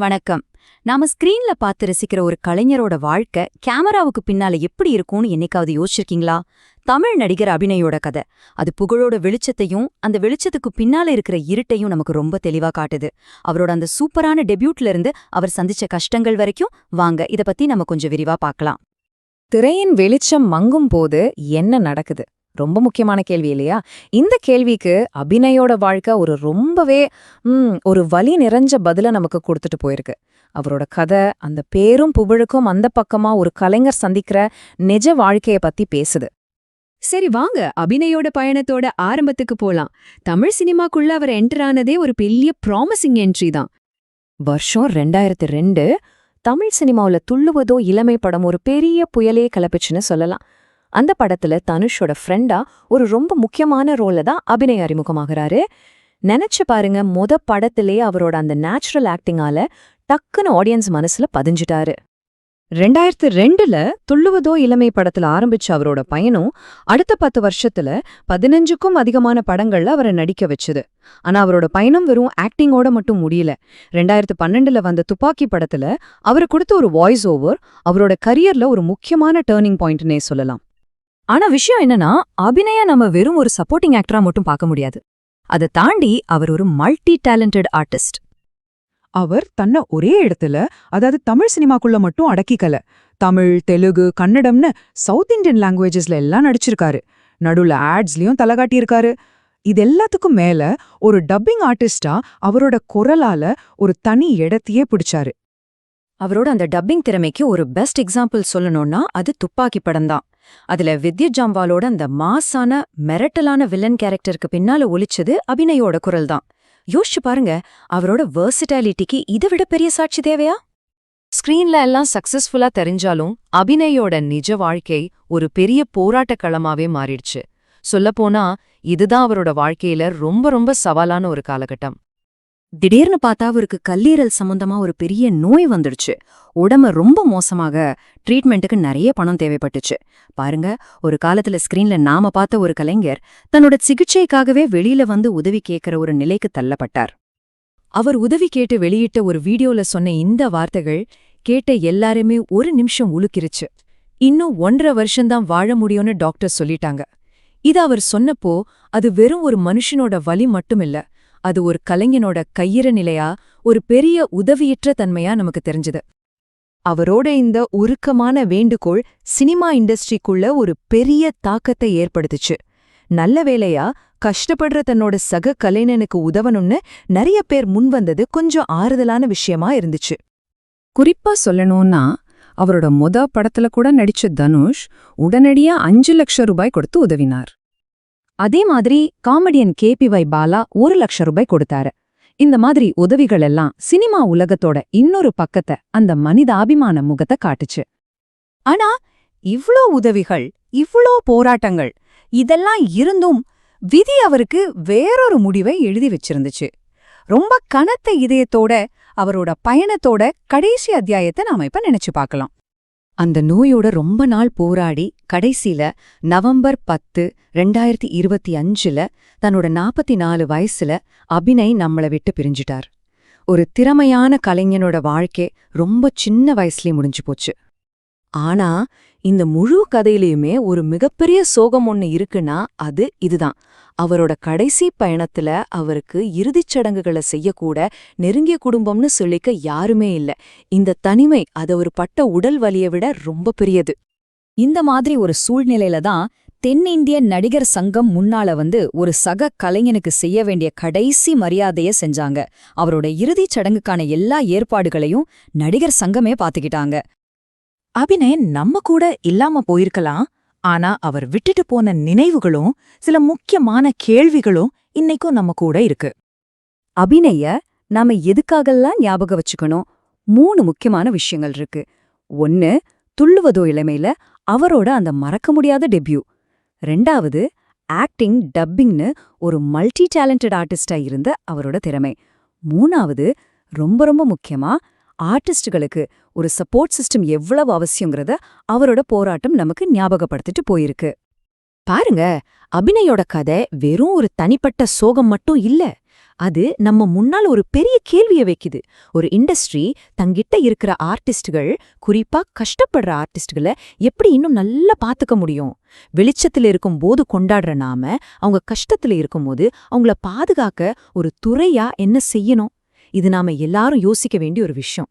வணக்கம். நாம ஸ்கிரீன்ல பார்த்து ரசிக்கிற ஒரு கலைஞரோட வாழ்க்கை கேமராவுக்கு பின்னால எப்படி இருக்கும்னு என்னைக்காவது யோசிச்சிருக்கீங்களா? தமிழ் நடிகர் அபிநயோட கதை அது புகழோட வெளிச்சத்தையும் அந்த வெளிச்சத்துக்கு பின்னால இருக்கிற இருட்டையும் நமக்கு ரொம்ப தெளிவா காட்டுது. அவரோட அந்த சூப்பரான டெபியூட்ல இருந்து அவர் சந்திச்ச கஷ்டங்கள் வரைக்கும் வாங்க இத பத்தி நம்ம கொஞ்சம் விரிவா பார்க்கலாம். திரையின் வெளிச்சம் மங்கும் போது என்ன நடக்குது? ரொம்ப முக்கியமான கேள்வி இல்லையா? இந்த கேள்விக்கு அபிநயோட வாழ்க்கை ரொம்பவே ஒரு வலி நிறைஞ்ச பதில நமக்கு கொடுத்துட்டு போயிருக்கு. அவரோட கதை அந்த பேரும் புகழுக்கும் அந்த பக்கமா ஒரு கலைஞர் சந்திக்கிற நிஜ வாழ்க்கைய பத்தி பேசுது. சரி வாங்க, அபிநயோட பயணத்தோட ஆரம்பத்துக்கு போலாம். தமிழ் சினிமாக்குள்ள அவர் என்டர் ஆனதே ஒரு பெரிய ப்ராமிசிங் என்ட்ரி தான். வருஷம் 2002 தமிழ் சினிமாவுல துள்ளுவதோ இளமை படம் ஒரு பெரிய புயலே கிளப்பிச்சுன்னு சொல்லலாம். அந்த படத்துல தனுஷோட ஃப்ரெண்டா ஒரு ரொம்ப முக்கியமான ரோல்ல தான் அபிநய அறிமுகமாகறாரு. நினைச்சு பாருங்க, படத்திலே அவரோட அந்த நேச்சுரல் ஆக்டிங்கால டக்குன்னு ஆடியன்ஸ் மனசுல பதிஞ்சிட்டாரு. 2002ல துள்ளுவதோ இளமை படத்துல ஆரம்பிச்ச அவரோட பயணம் அடுத்த 10 வருஷத்துல 15க்கும் அதிகமான படங்கள்ல அவரை நடிக்க வச்சுது. ஆனா அவரோட பயணம் வெறும் ஆக்டிங்கோட மட்டும் முடியல. 2012ல வந்த துப்பாக்கி படத்துல அவரு கொடுத்த ஒரு வாய்ஸ் ஓவர் அவரோட கரியர்ல ஒரு முக்கியமான டேர்னிங் பாயிண்ட்னே சொல்லலாம். ஆனா விஷயம் என்னன்னா, அபிநய நம்ம வெறும் ஒரு சப்போர்ட்டிங் ஆக்டரா மட்டும் பார்க்க முடியாது. அதை தாண்டி அவர் ஒரு மல்டி டேலண்டட் ஆர்டிஸ்ட். அவர் தன்னை ஒரே இடத்துல, அதாவது தமிழ் சினிமாக்குள்ள மட்டும் அடக்கிக்கல. தமிழ், தெலுங்கு, கன்னடம்னு சவுத் இந்தியன் லாங்குவேஜஸ்ல எல்லாம் நடிச்சிருக்காரு. நடுவுல ஆட்ஸ்லயும் தலகாட்டியிருக்காரு. இது எல்லாத்துக்கும் மேல ஒரு டப்பிங் ஆர்டிஸ்டா அவரோட குரலால ஒரு தனி இடத்தையே பிடிச்சாரு. அவரோட அந்த டப்பிங் திறமைக்கு ஒரு பெஸ்ட் எக்ஸாம்பிள் சொல்லணும்னா அது துப்பாக்கி படம் தான். அதுல வித்யுத் ஜாம்வாலோட அந்த மாசான மிரட்டலான வில்லன் கேரக்டருக்கு பின்னால ஒலிச்சது அபிநயோட குரல் தான். யோசிச்சு பாருங்க, அவரோட வெர்சிட்டாலிட்டிக்கு இதை விட பெரிய சாட்சி தேவையா? ஸ்கிரீன்ல எல்லாம் சக்சஸ்ஃபுல்லா தெரிஞ்சாலும் அபிநயோட நிஜ வாழ்க்கை ஒரு பெரிய போராட்டக் களமாவே மாறிடுச்சு. சொல்லப்போனா இதுதான் அவரோட வாழ்க்கையில ரொம்ப ரொம்ப சவாலான ஒரு காலகட்டம். திடீர்னு பார்த்தா அவருக்கு கல்லீரல் சம்பந்தமா ஒரு பெரிய நோய் வந்துடுச்சு. உடம்பு ரொம்ப மோசமாக ட்ரீட்மெண்ட்டுக்கு நிறைய பணம் தேவைப்பட்டுச்சு. பாருங்க, ஒரு காலத்துல ஸ்கிரீன்ல நாம பார்த்த ஒரு கலைஞர் தன்னோட சிகிச்சைக்காகவே வெளியில வந்து உதவி கேட்கிற ஒரு நிலைக்கு தள்ளப்பட்டார். அவர் உதவி கேட்டு வெளியிட்ட ஒரு வீடியோல சொன்ன இந்த வார்த்தைகள் கேட்ட எல்லாருமே ஒரு நிமிஷம் உலுக்கிருச்சு. இன்னும் 1.5 வருஷம்தான் வாழ முடியும்னு டாக்டர் சொல்லிட்டாங்க. இது அவர் சொன்னப்போ அது வெறும் ஒரு மனுஷனோட வலி மட்டுமில்ல, அது ஒரு கலைஞனோட கையிற நிலையா, ஒரு பெரிய உதவியற்ற தன்மையா நமக்கு தெரிஞ்சது. அவரோட இந்த உருக்கமான வேண்டுகோள் சினிமா இண்டஸ்ட்ரிக்குள்ள ஒரு பெரிய தாக்கத்தை ஏற்படுத்துச்சு. நல்ல வேளையா கஷ்டப்படுற தன்னோட சக கலைஞனுக்கு உதவணும்னு நிறைய பேர் முன்வந்தது கொஞ்சம் ஆறுதலான விஷயமா இருந்துச்சு. குறிப்பா சொல்லணும்னா, அவரோட படத்துல கூட நடிச்ச தனுஷ் உடனடியா 5 லட்சம் ரூபாய் கொடுத்து உதவினார். அதே மாதிரி காமெடியன் KPY பாலா 1 லட்சம் ரூபாய் கொடுத்தாரு. இந்த மாதிரி உதவிகள் எல்லாம் சினிமா உலகத்தோட இன்னொரு பக்கத்தை, அந்த மனிதாபிமான முகத்தை காட்டுச்சு. ஆனா இவ்ளோ உதவிகள், இவ்ளோ போராட்டங்கள் இதெல்லாம் இருந்தும் விதி அவருக்கு வேறொரு முடிவை எழுதி வச்சிருந்துச்சு. ரொம்ப கனத்த இதயத்தோட அவரோட பயணத்தோட கடைசி அத்தியாயத்தை நாம இப்ப நினைச்சு பார்க்கலாம். அந்த நோயோட ரொம்ப நாள் போராடி கடைசியில நவம்பர் 10, 2025ல தன்னோட 44 வயசுல அபிநய் நம்மள விட்டு பிரிஞ்சிட்டார். ஒரு திறமையான கலைஞனோட வாழ்க்கை ரொம்ப சின்ன வயசுலயே முடிஞ்சு போச்சு. ஆனா இந்த முழு கதையிலயுமே ஒரு மிகப்பெரிய சோகம் ஒண்ணு இருக்குன்னா அது இதுதான். அவரோட கடைசி பயணத்துல அவருக்கு இறுதிச் சடங்குகளை செய்யக்கூட நெருங்கிய குடும்பம்னு சொல்லிக்க யாருமே இல்ல. இந்த தனிமை அது ஒரு பட்ட உடல் வலியை விட ரொம்ப பெரியது. இந்த மாதிரி ஒரு சூழ்நிலையில தான் தென்னிந்திய நடிகர் சங்கம் முன்னால வந்து ஒரு சக கலைஞனுக்கு செய்ய வேண்டிய கடைசி மரியாதைய செஞ்சாங்க. அவரோட இறுதிச் சடங்குக்கான எல்லா ஏற்பாடுகளையும் நடிகர் சங்கமே பாத்துக்கிட்டாங்க. அபிநயன் நம்ம கூட இல்லாம போயிருக்கலாம், ஆனா அவர் விட்டுட்டு போன நினைவுகளும் சில முக்கியமான கேள்விகளும் இன்னைக்கும் நம்ம கூட இருக்கு. அபிநய நாம எதுக்காகலாம் ஞாபகம் வச்சுக்கணும்? 3 முக்கியமான விஷயங்கள் இருக்கு. 1, துள்ளுவதோ இளமையில அவரோட அந்த மறக்க முடியாத டெபியூ. 2வது, ஆக்டிங், டப்பிங்னு ஒரு மல்டி டேலண்டட் ஆர்டிஸ்டா இருந்த அவரோட திறமை. 3வது, ரொம்ப ரொம்ப முக்கியமா ஆர்டிஸ்டுகளுக்கு ஒரு சப்போர்ட் சிஸ்டம் எவ்வளவு அவசியங்கிறத அவரோட போராட்டம் நமக்கு ஞாபகப்படுத்திட்டு போயிருக்கு. பாருங்க, அபிநயோட கதை வெறும் ஒரு தனிப்பட்ட சோகம் மட்டும் இல்ல, அது நம்ம முன்னால் ஒரு பெரிய கேள்வியை வைக்குது. ஒரு இண்டஸ்ட்ரி தங்கிட்ட இருக்கிற ஆர்டிஸ்டுகள், குறிப்பா கஷ்டப்படுற ஆர்டிஸ்டுகளை எப்படி இன்னும் நல்லா பாத்துக்க முடியும்? வெளிச்சத்துல இருக்கும்போது கொண்டாடுற நாம, அவங்க கஷ்டத்துல இருக்கும்போது அவங்கள பாதுகாக்க ஒரு துறையா என்ன செய்யணும்? இது நாம எல்லாரும் யோசிக்க வேண்டிய ஒரு விஷயம்.